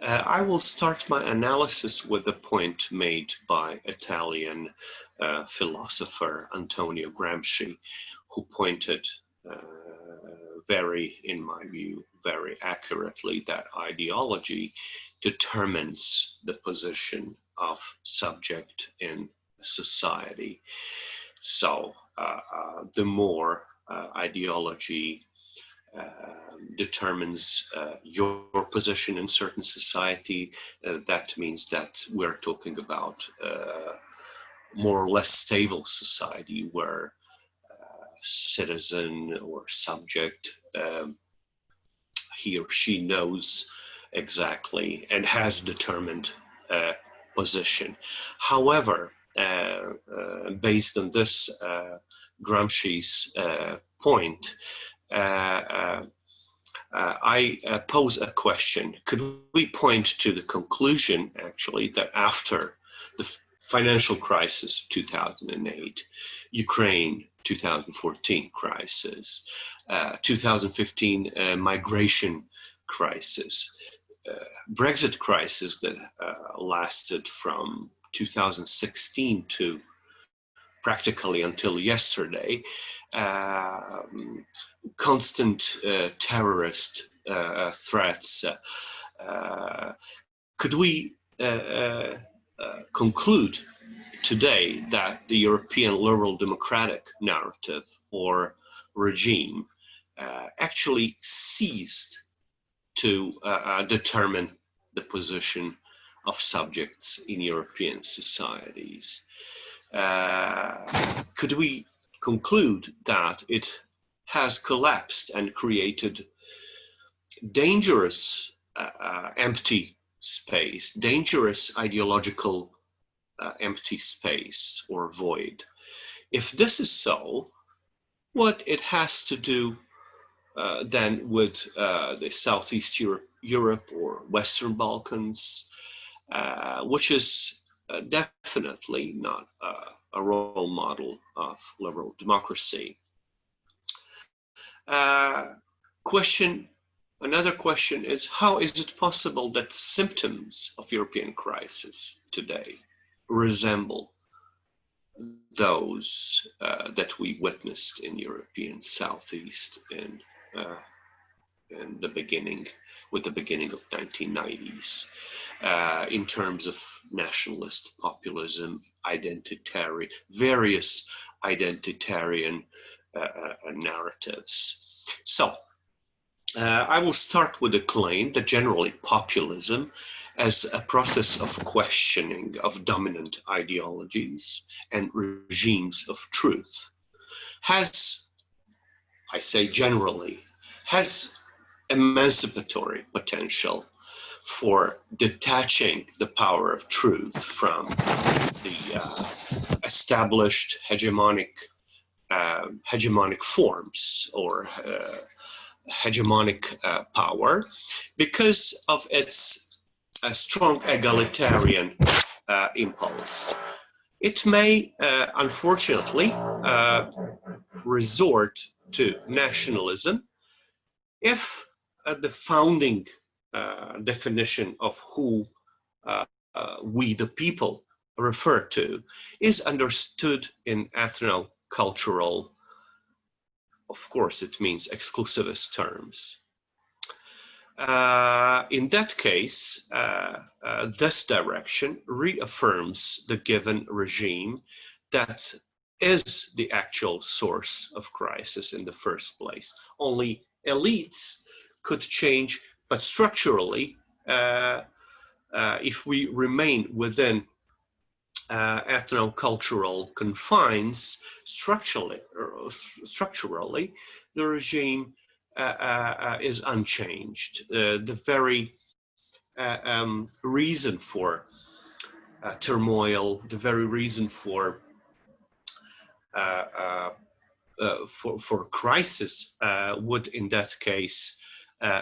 I will start my analysis with a point made by Italian philosopher Antonio Gramsci, who pointed in my view, very accurately that ideology determines the position of subject in society. So the more ideology determines your position in certain society, that means that we're talking about more or less stable society where citizen or subject, he or she knows exactly and has determined position. However, based on this Gramsci's point, I pose a question. Could we point to the conclusion, actually, that after the financial crisis 2008, Ukraine 2014 crisis, 2015 migration crisis, Brexit crisis that lasted from 2016 to practically until yesterday, constant terrorist threats, could we conclude today that the European liberal democratic narrative or regime actually ceased to determine the position of subjects in European societies? Could we conclude that it has collapsed and created dangerous empty space, dangerous ideological empty space or void? If this is so, what it has to do then with the Southeast Europe or Western Balkans, which is definitely not a role model of liberal democracy. Another question is, how is it possible that symptoms of European crisis today resemble those that we witnessed in European Southeast in the beginning of 1990s, in terms of nationalist populism, various identitarian narratives. So I will start with a claim that generally populism as a process of questioning of dominant ideologies and regimes of truth has, I say generally, has emancipatory potential for detaching the power of truth from the established hegemonic forms or hegemonic power, because of its strong egalitarian impulse. It may, unfortunately, resort to nationalism if the founding definition of who we the people refer to is understood in ethno-cultural, of course it means exclusivist terms. In that case, this direction reaffirms the given regime that is the actual source of crisis in the first place. Only elites could change, but structurally, if we remain within ethno-cultural confines, structurally, the regime is unchanged. The very reason for turmoil, the very reason for crisis would in that case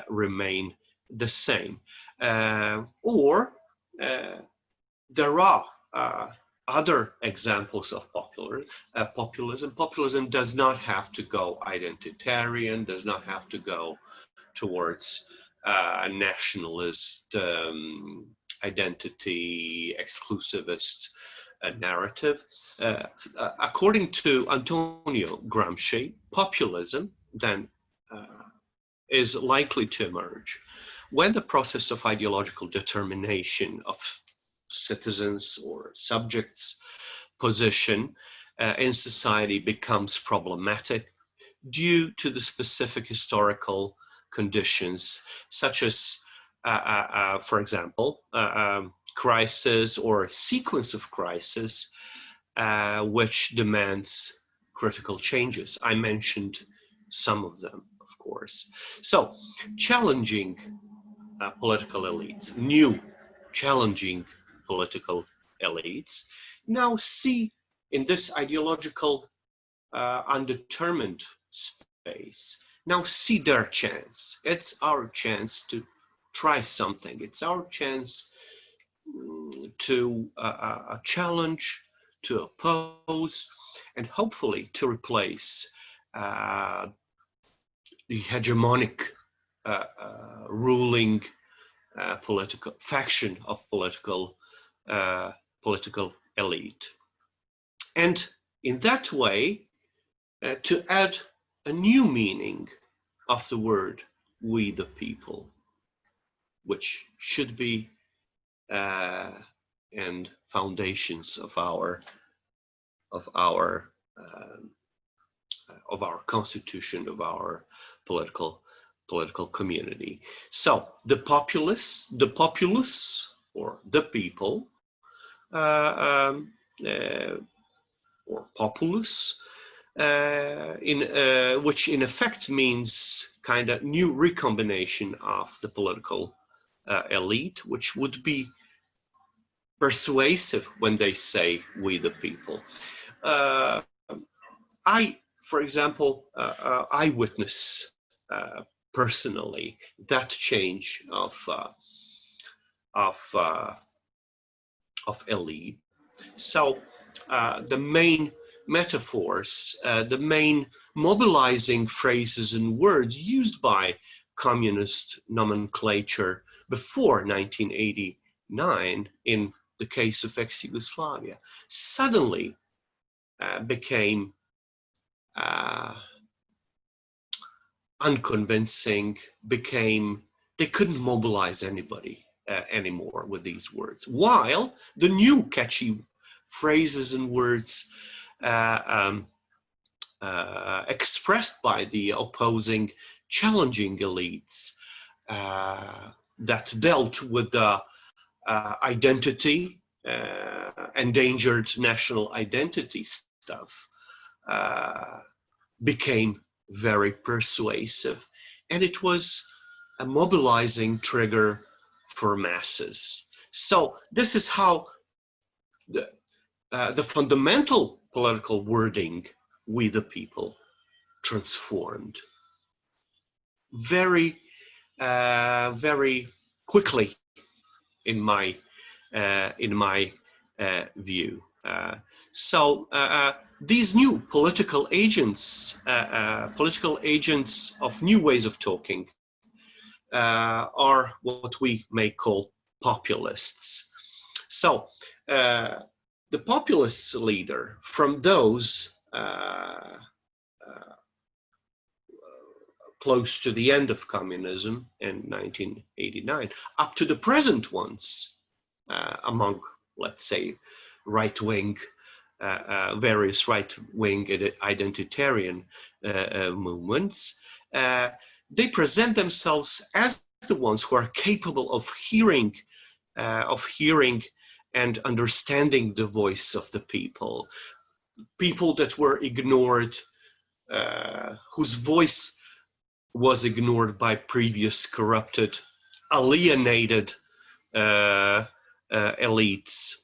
remain the same. Or there are other examples of populism. Populism does not have to go identitarian, does not have to go towards nationalist identity, exclusivist narrative. According to Antonio Gramsci, populism then is likely to emerge when the process of ideological determination of citizens or subjects' position in society becomes problematic due to the specific historical conditions, such as, for example, crisis or sequence of crisis, which demands critical changes. I mentioned some of them, of course. So, challenging political elites, new challenging political elites, now see in this ideological undetermined space, now see their chance. It's our chance to try something. It's our chance to challenge, to oppose, and hopefully to replace the hegemonic ruling political faction of political elite. And in that way, to add a new meaning of the word "we the people," which should be and foundations of our constitution, of our political community. So the populace, or the people, or populace, which in effect means kind of new recombination of the political elite, which would be persuasive when they say "we the people." For example, I witness personally that change of elite. So the main metaphors, the main mobilizing phrases and words used by communist nomenclature before 1989 in the case of ex-Yugoslavia suddenly became unconvincing, they couldn't mobilize anybody anymore with these words, while the new catchy phrases and words expressed by the opposing challenging elites that dealt with the identity, endangered national identity stuff, became very persuasive, and it was a mobilizing trigger for masses. So this is how the fundamental political wording "we the people" transformed very quickly in my view. So these new political agents of new ways of talking are what we may call populists. So the populist leader, from those close to the end of communism in 1989, up to the present ones, among, let's say, right-wing, various right-wing identitarian movements, they present themselves as the ones who are capable of hearing and understanding the voice of the people that were ignored, whose voice was ignored by previous corrupted, alienated elites.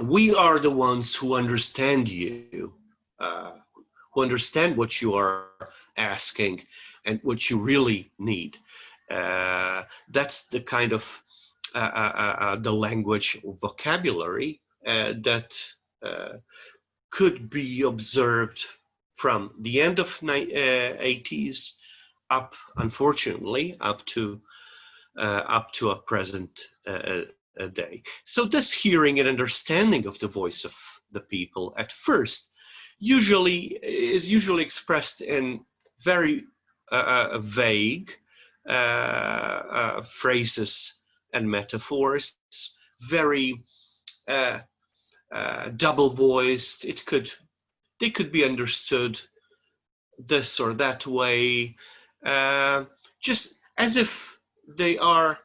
We are the ones who understand you, who understand what you are asking and what you really need. That's the kind of the language or vocabulary that could be observed from the end of 80s up, unfortunately, up to up to a present day. So this hearing and understanding of the voice of the people at first is usually expressed in very vague phrases and metaphors, very double-voiced. They could be understood this or that way, just as if they are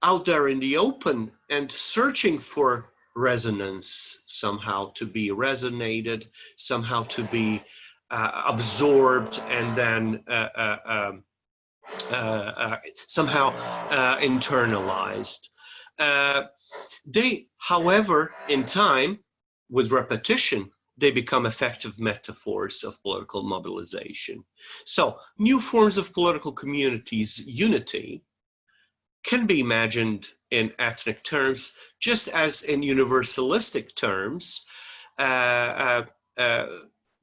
out there in the open and searching for resonance, somehow to be resonated, somehow to be absorbed, and then somehow internalized. They, however, in time, with repetition, they become effective metaphors of political mobilization. So new forms of political communities' unity can be imagined in ethnic terms, just as in universalistic terms,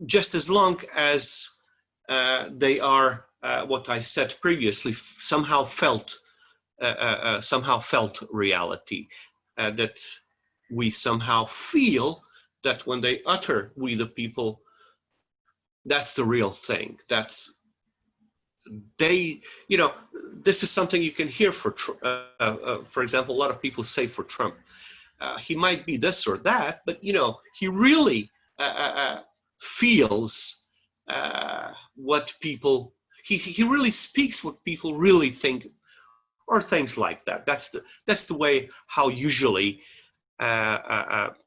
just as long as they are what I said previously, somehow felt reality, that we somehow feel that when they utter, we the people, that's the real thing. That's they, you know, this is something you can hear for example, a lot of people say for Trump, he might be this or that, but you know, he really feels what people, he really speaks what people really think, or things like that. That's the way how usually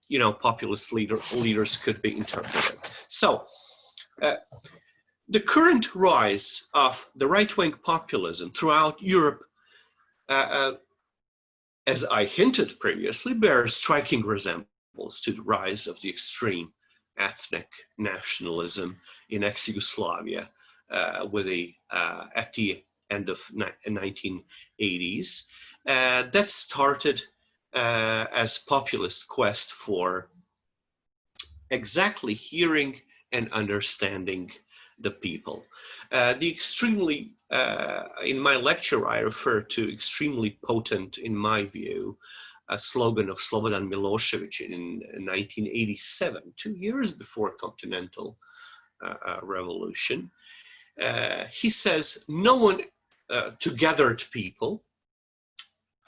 you know, populist leaders could be interpreted. So the current rise of the right-wing populism throughout Europe, as I hinted previously, bears striking resemblance to the rise of the extreme ethnic nationalism in ex-Yugoslavia at the end of 1980s. That started as populist quest for exactly hearing and understanding the people. The extremely, in my lecture, I refer to extremely potent, in my view, a slogan of Slobodan Milošević in 1987, 2 years before Continental Revolution. He says, no one, to gathered people,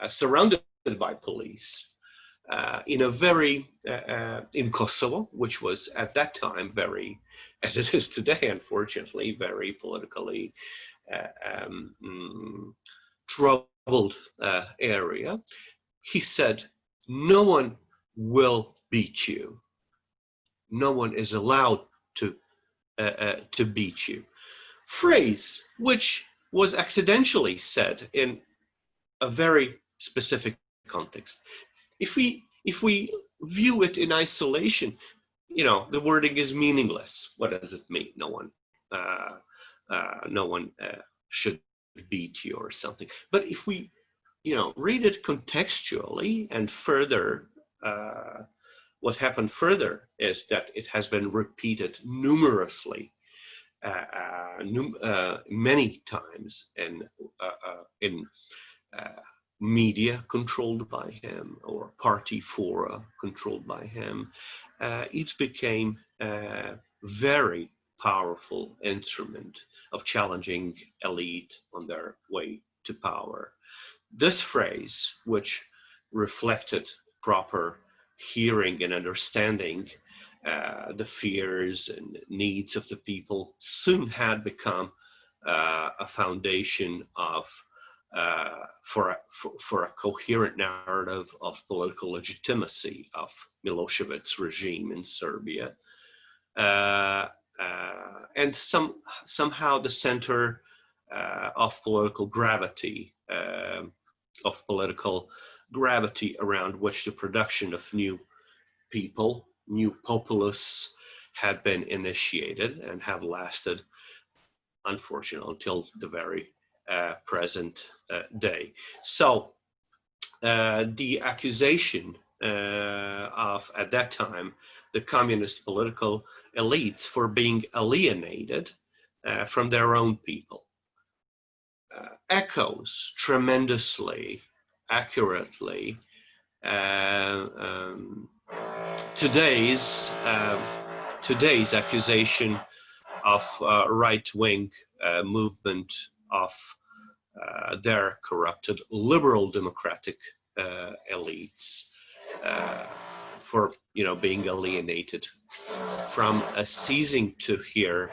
surrounded by police, in a very, in Kosovo, which was at that time very, as it is today, unfortunately, very politically troubled area. He said, no one will beat you. No one is allowed to beat you. Phrase which was accidentally said in a very specific context. If we view it in isolation, you know, the wording is meaningless. What does it mean? No one should beat you or something. But if we, you know, read it contextually and further, what happened further is that it has been repeated numerously, many times in media controlled by him or party fora controlled by him. It became a very powerful instrument of challenging elite on their way to power. This phrase, which reflected proper hearing and understanding the fears and needs of the people, soon had become a foundation of for a coherent narrative of political legitimacy of Milošević's regime in Serbia, and somehow the center of political gravity, around which the production of new people, new populists, had been initiated and have lasted, unfortunately, until the very present day. So the accusation of, at that time, the communist political elites for being alienated from their own people echoes tremendously accurately today's accusation of right-wing movement of their corrupted liberal democratic elites for being alienated from ceasing to hear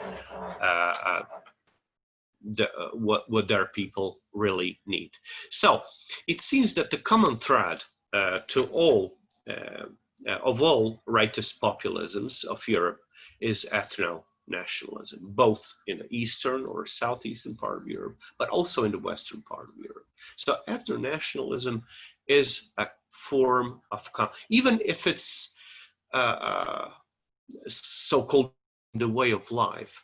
what their people really need. So it seems that the common thread to all of all rightist populisms of Europe is ethno-nationalism, both in the eastern or southeastern part of Europe, but also in the western part of Europe. So ethno-nationalism is a form of, even if it's so-called the way of life.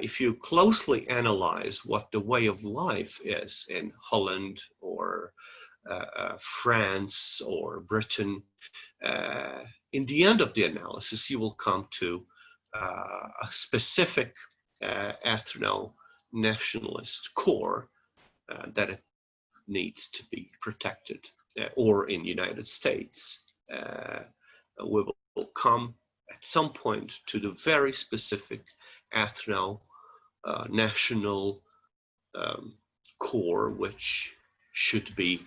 If you closely analyze what the way of life is in Holland or France or Britain, in the end of the analysis, you will come to a specific ethno-nationalist core that it needs to be protected. Or in the United States, we will come at some point to the very specific ethno-national core, which should be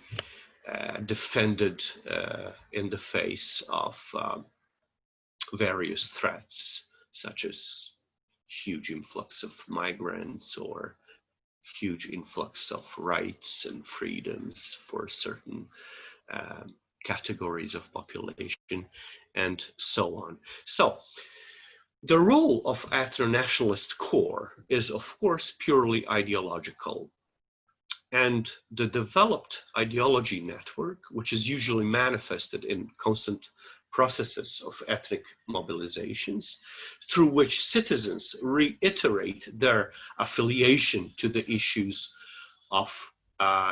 defended in the face of various threats, such as huge influx of migrants or huge influx of rights and freedoms for certain categories of population, and so on. So the role of ethno-nationalist core is, of course, purely ideological. And the developed ideology network, which is usually manifested in constant processes of ethnic mobilizations, through which citizens reiterate their affiliation to the issues of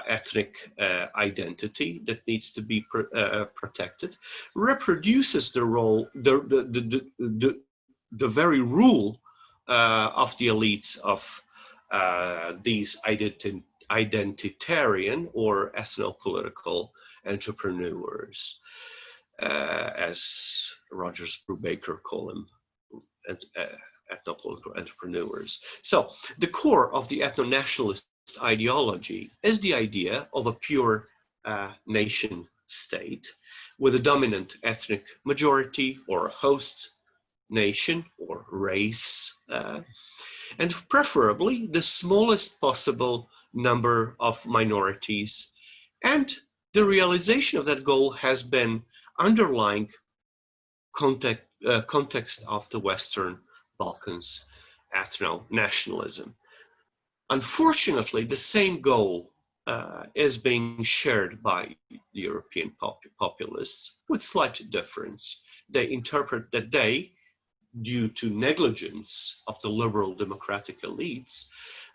ethnic identity that needs to be protected, reproduces the role, the very rule of the elites of these identitarian or ethnopolitical entrepreneurs, as Rogers Brubaker call them, ethnopolitical entrepreneurs. So the core of the ethno-nationalist ideology is the idea of a pure nation state with a dominant ethnic majority or a host nation or race, and preferably the smallest possible number of minorities. And the realization of that goal has been underlying context of the Western Balkans ethno-nationalism. Unfortunately, the same goal is being shared by European populists with slight difference. They interpret that due to negligence of the liberal democratic elites,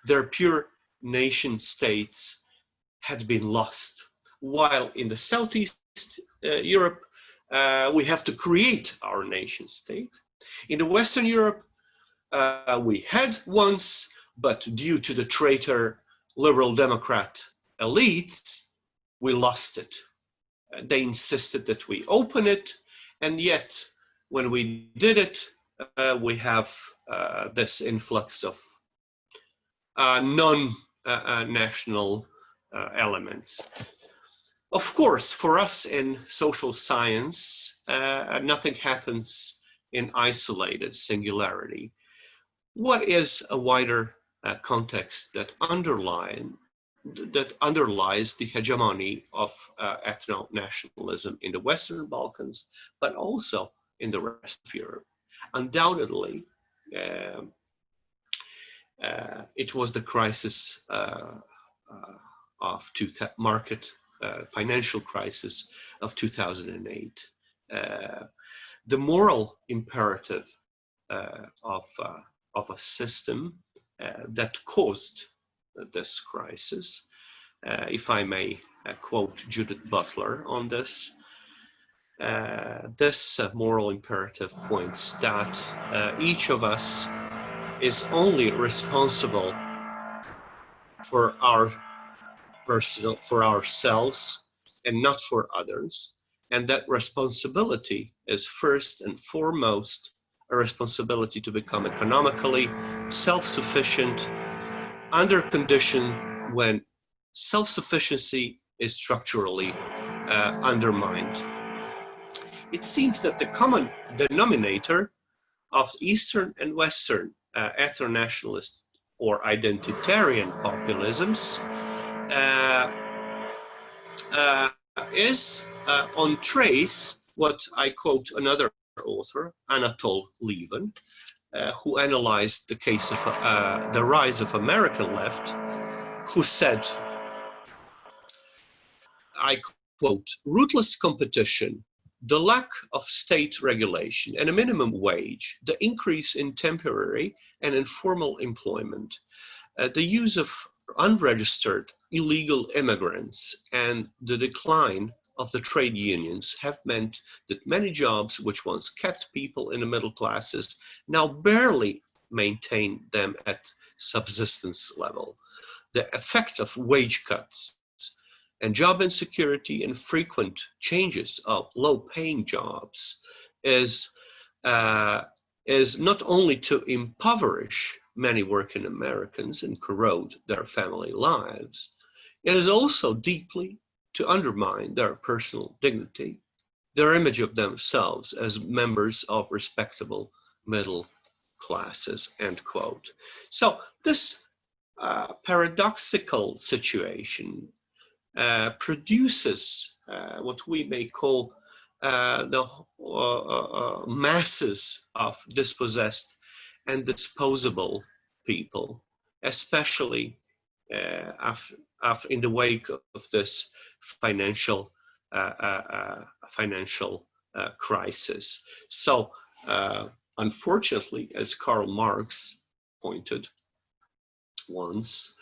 their pure nation states had been lost. While in the Southeast Europe, we have to create our nation state. In the Western Europe, we had once, but due to the traitor liberal democrat elites, we lost it. They insisted that we open it, and yet when we did it, we have this influx of non-national elements. Of course, for us in social science, nothing happens in isolated singularity. What is a wider context that underlies the hegemony of ethno-nationalism in the Western Balkans, but also in the rest of Europe? Undoubtedly, it was the crisis of financial crisis of 2008. The moral imperative of a system that caused this crisis, if I may quote Judith Butler on this, this moral imperative points that each of us is only responsible for our personal, for ourselves and not for others, and that responsibility is first and foremost a responsibility to become economically self-sufficient under condition when self-sufficiency is structurally undermined. It seems that the common denominator of Eastern and Western ethno-nationalist or identitarian populisms is on trace what I quote another author, Anatol Lieven, who analyzed the case of the rise of American left, who said, I quote, ruthless competition, the lack of state regulation and a minimum wage, the increase in temporary and informal employment, the use of unregistered illegal immigrants, and the decline of the trade unions have meant that many jobs which once kept people in the middle classes now barely maintain them at subsistence level. The effect of wage cuts and job insecurity and frequent changes of low-paying jobs is not only to impoverish many working Americans and corrode their family lives, it is also deeply to undermine their personal dignity, their image of themselves as members of respectable middle classes, end quote. So this paradoxical situation produces what we may call the masses of dispossessed and disposable people, especially in the wake of this financial crisis. So unfortunately, as Karl Marx pointed once,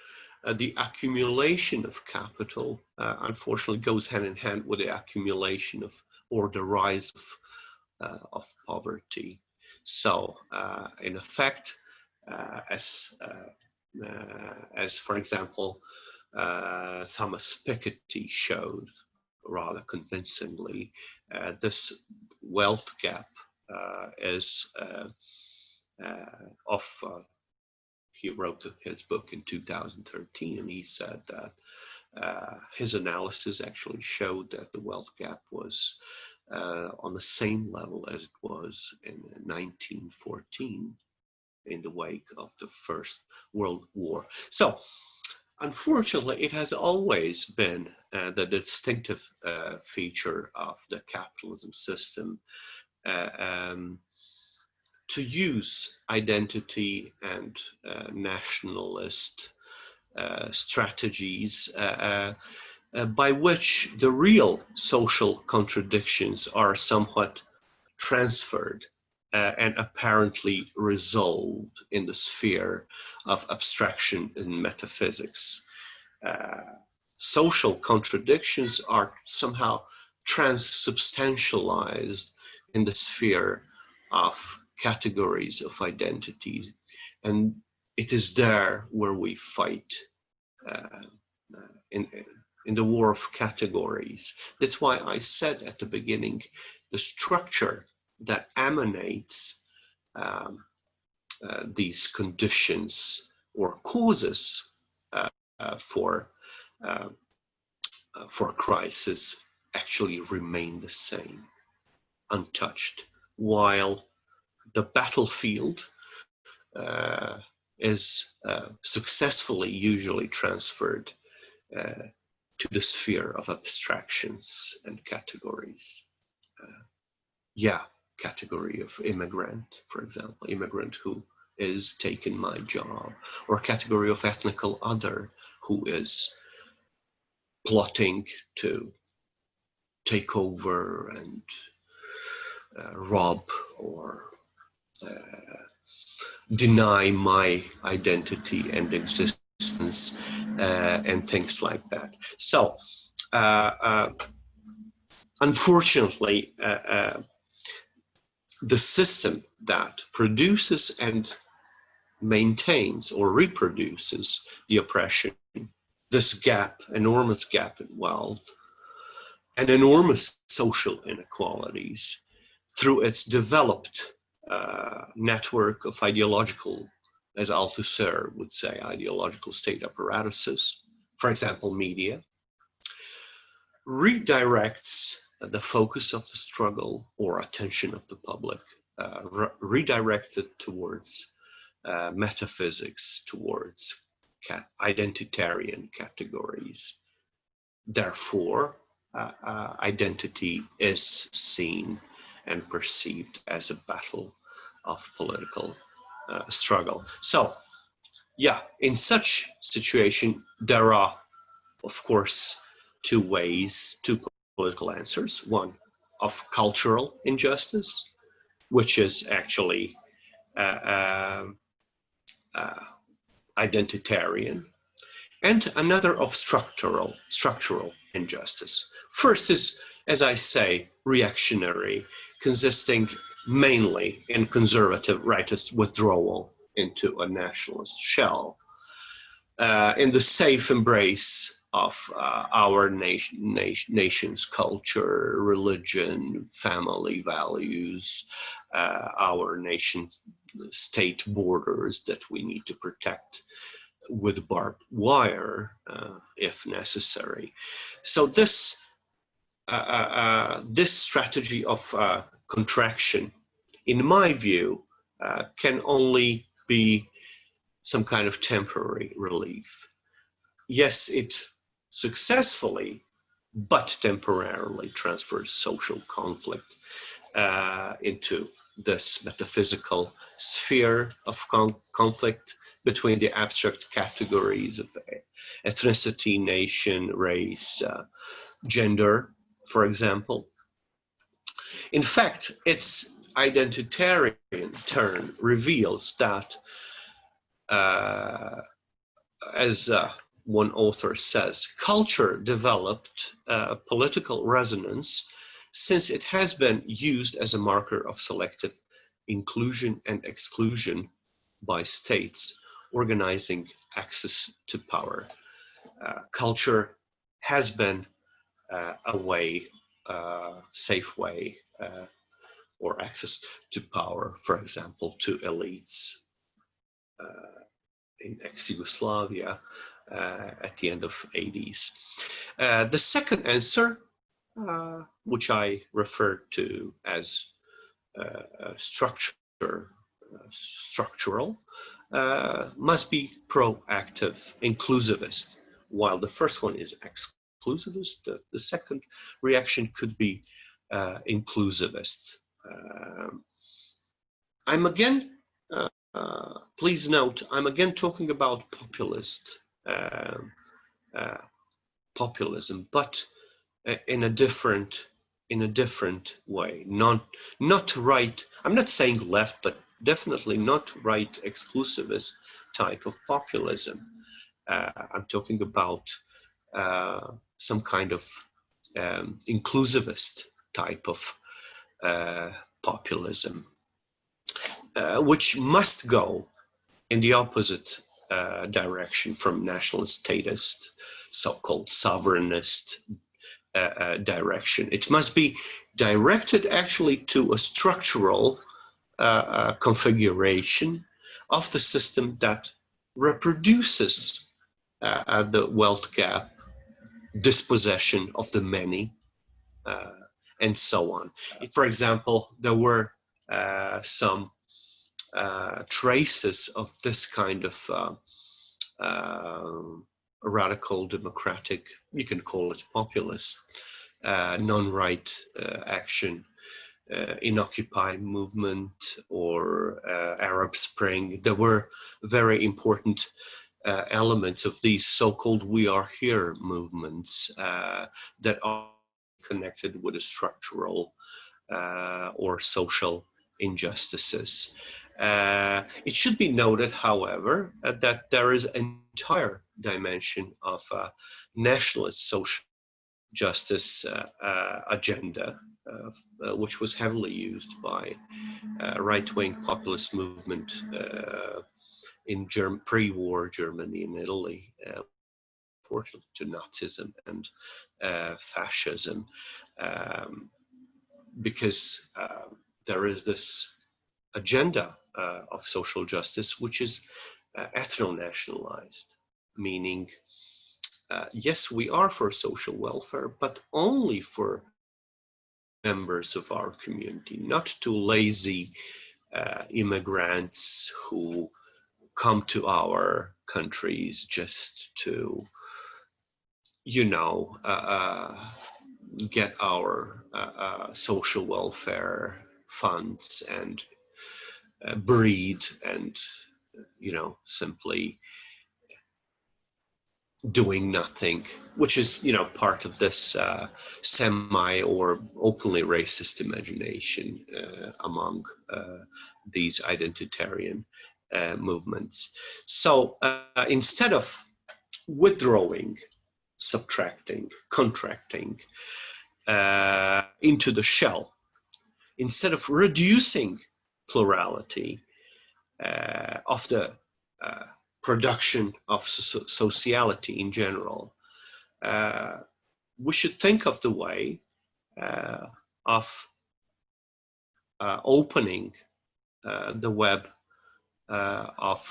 the accumulation of capital unfortunately goes hand in hand with the accumulation of, or the rise of poverty. So in effect, as for example, Thomas Piketty showed rather convincingly, this wealth gap is he wrote his book in 2013, and he said that his analysis actually showed that the wealth gap was on the same level as it was in 1914 in the wake of the First World War. So unfortunately, it has always been the distinctive feature of the capitalism system to use identity and nationalist strategies by which the real social contradictions are somewhat transferred and apparently resolved in the sphere of abstraction and metaphysics. Social contradictions are somehow transubstantialized in the sphere of categories of identities, and it is there where we fight in the war of categories. That's why I said at the beginning, the structure that emanates these conditions or causes for crisis actually remain the same, untouched, while the battlefield is successfully usually transferred to the sphere of abstractions and categories. Category of immigrant, for example, immigrant who is taking my job, or category of ethnical other who is plotting to take over and rob or deny my identity and existence and things like that. So unfortunately, the system that produces and maintains or reproduces the oppression, this gap, enormous gap in wealth, and enormous social inequalities through its developed network of ideological, as Althusser would say, ideological state apparatuses, for example, media, redirects the focus of the struggle or attention of the public, redirects it towards metaphysics, towards identitarian categories. Therefore, identity is seen and perceived as a battle of political struggle. So, yeah, in such situation, there are, of course, two political answers. One of cultural injustice, which is actually identitarian, and another of structural injustice. First is, as I say, reactionary, consisting mainly in conservative rightist withdrawal into a nationalist shell, in the safe embrace of our nation's culture, religion, family values, our nation's state borders that we need to protect with barbed wire if necessary. So this this strategy of contraction, in my view, can only be some kind of temporary relief. Yes, it successfully but temporarily transfers social conflict into this metaphysical sphere of conflict between the abstract categories of ethnicity, nation, race, gender, for example. In fact, its identitarian turn reveals that, as one author says, culture developed political resonance since it has been used as a marker of selective inclusion and exclusion by states organizing access to power. Culture has been a way, safe way, or access to power, for example, to elites in ex-Yugoslavia at the end of 80s. The second answer, which I refer to as structural, must be proactive, inclusivist. While the first one is exclusivist, the second reaction could be inclusivist. I'm again, please note, I'm again talking about populism, but in a different way. Not right. I'm not saying left, but definitely not right exclusivist type of populism. I'm talking about some kind of inclusivist type of populism, which must go in the opposite direction from nationalist statist, so-called sovereignist direction. It must be directed actually to a structural configuration of the system that reproduces the wealth gap, dispossession of the many, and so on. For example, there were some traces of this kind of radical democratic, you can call it populist, non-right action in Occupy movement or Arab Spring. There were very important elements of these so-called "We Are Here" movements that are connected with a structural or social injustices. It should be noted, however, that there is an entire dimension of nationalist social justice agenda, which was heavily used by right-wing populist movement in pre-war Germany and Italy, unfortunately, to Nazism and fascism, because there is this agenda of social justice which is ethno-nationalized, meaning yes, we are for social welfare, but only for members of our community, not to lazy immigrants who come to our countries just to, you know, get our social welfare funds and breed and, you know, simply doing nothing, which is, you know, part of this semi or openly racist imagination among these identitarian movements. So instead of withdrawing, subtracting, contracting into the shell, instead of reducing plurality of the production of sociality in general, we should think of the way of opening the web of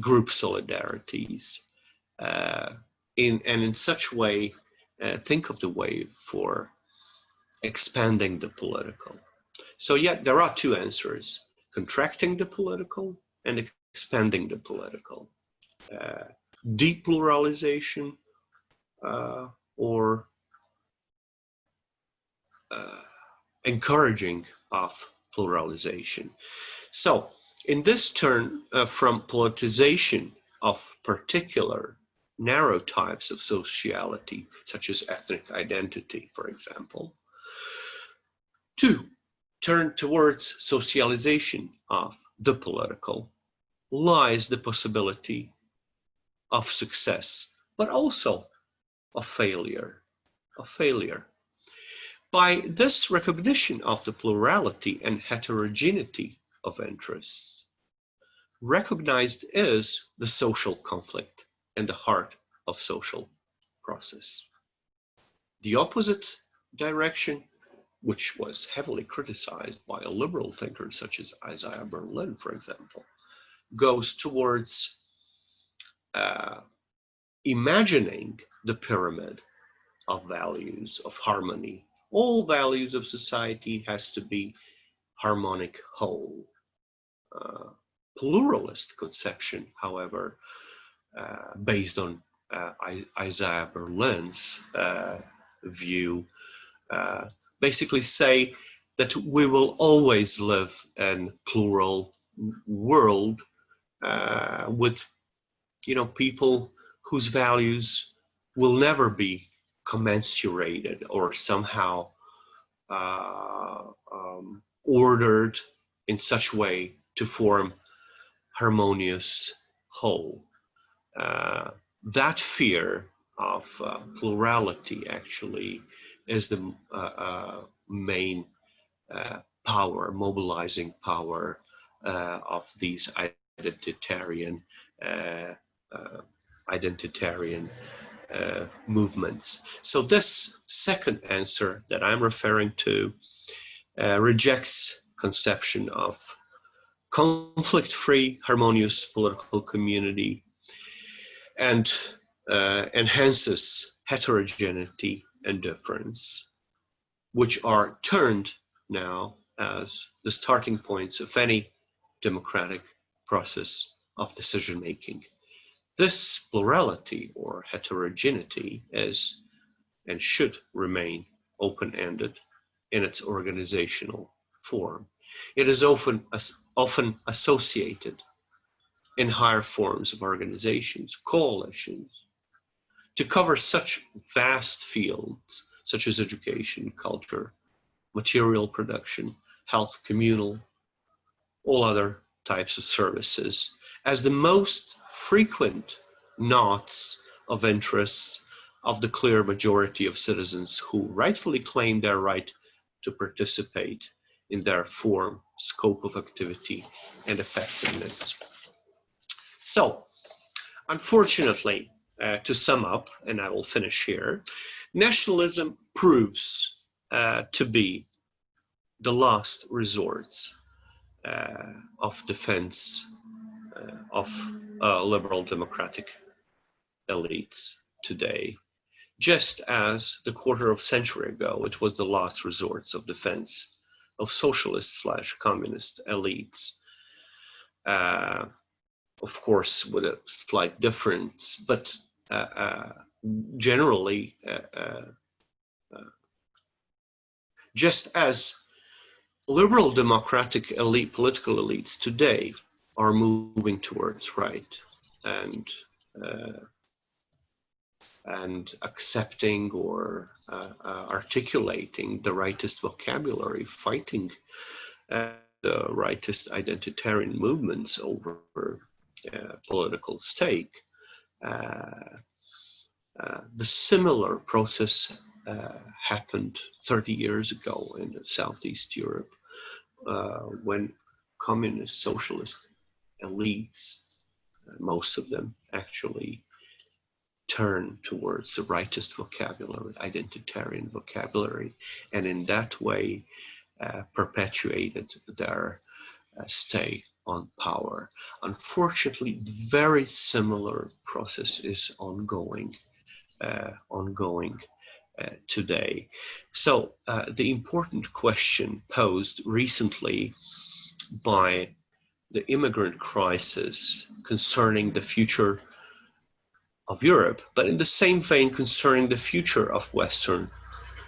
group solidarities and in such way think of the way for expanding the political. So yeah, there are two answers: contracting the political and expanding the political. Depluralization or encouraging of pluralization. So in this turn from politicization of particular narrow types of sociality, such as ethnic identity, for example, to turn towards socialization of the political, lies the possibility of success, but also of failure. By this recognition of the plurality and heterogeneity of interests, recognized is the social conflict and the heart of social process. The opposite direction, which was heavily criticized by a liberal thinker such as Isaiah Berlin, for example, goes towards imagining the pyramid of values, of harmony. All values of society has to be harmonic whole. Pluralist conception, however, based on Isaiah Berlin's view, basically say that we will always live in plural world with, you know, people whose values will never be commensurated or somehow ordered in such way to form harmonious whole. That fear of plurality actually is the main power, mobilizing power of these identitarian movements. So this second answer that I'm referring to rejects conception of conflict-free, harmonious political community and enhances heterogeneity and difference, which are turned now as the starting points of any democratic process of decision-making. This plurality or heterogeneity is and should remain open-ended in its organizational form. It is often associated in higher forms of organizations, coalitions, to cover such vast fields such as education, culture, material production, health, communal, all other types of services, as the most frequent knots of interests of the clear majority of citizens who rightfully claim their right to participate in their form, scope of activity, and effectiveness. So, unfortunately, To sum up, and I will finish here, nationalism proves to be the last resort of defense of liberal democratic elites today. Just as the quarter of a century ago, it was the last resort of defense of socialist/communist elites. Of course, with a slight difference, but generally, just as liberal democratic elite, political elites today are moving towards right and accepting or articulating the rightist vocabulary, fighting the rightist identitarian movements over political stake. The similar process happened 30 years ago in Southeast Europe when communist socialist elites, most of them actually, turn towards the rightist vocabulary, identitarian vocabulary, and in that way perpetuated their stay on power. Unfortunately, very similar process is ongoing today. So the important question posed recently by the immigrant crisis concerning the future of Europe, but in the same vein concerning the future of Western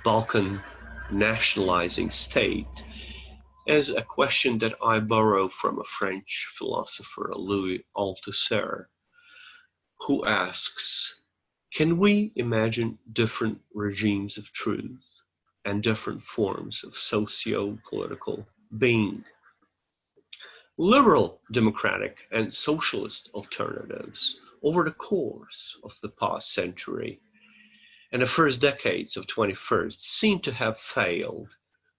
Balkan nationalizing state, is a question that I borrow from a French philosopher, Louis Althusser, who asks, can we imagine different regimes of truth and different forms of socio-political being? Liberal democratic and socialist alternatives over the course of the past century and the first decades of 21st seem to have failed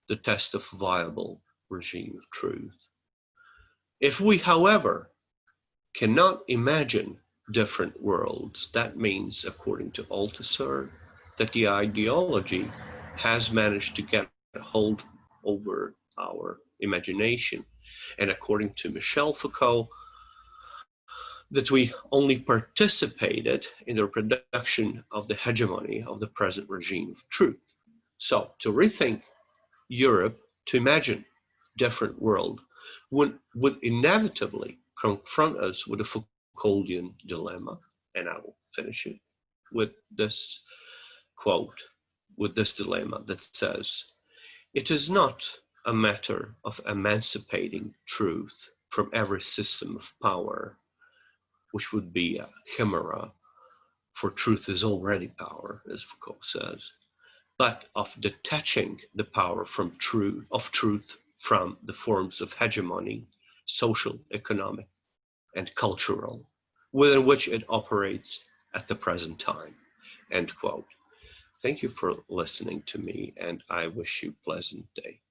the test of viable regime of truth. If we, however, cannot imagine different worlds, that means, according to Althusser, that the ideology has managed to get a hold over our imagination. And according to Michel Foucault, that we only participated in the reproduction of the hegemony of the present regime of truth. So to rethink Europe, to imagine different world, would inevitably confront us with a Foucauldian dilemma. And I will finish it with this quote, with this dilemma that says, it is not a matter of emancipating truth from every system of power, which would be a chimera, for truth is already power, as Foucault says, but of detaching the power from truth from the forms of hegemony, social, economic, and cultural, within which it operates at the present time. End quote. Thank you for listening to me, and I wish you a pleasant day.